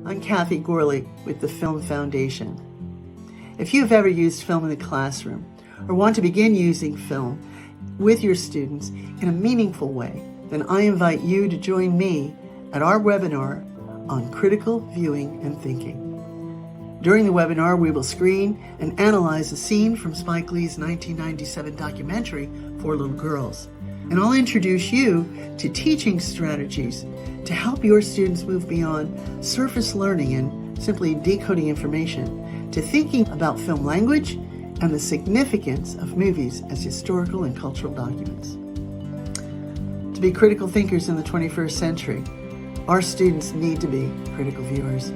I'm Kathy Gorley with the Film Foundation. If you've ever used film in the classroom or want to begin using film with your students in a meaningful way, then I invite you to join me at our webinar on critical viewing and thinking. During the webinar, we will screen and analyze a scene from Spike Lee's 1997 documentary, Four Little Girls. And I'll introduce you to teaching strategies to help your students move beyond surface learning and simply decoding information to thinking about film language and the significance of movies as historical and cultural documents. To be critical thinkers in the 21st century, our students need to be critical viewers.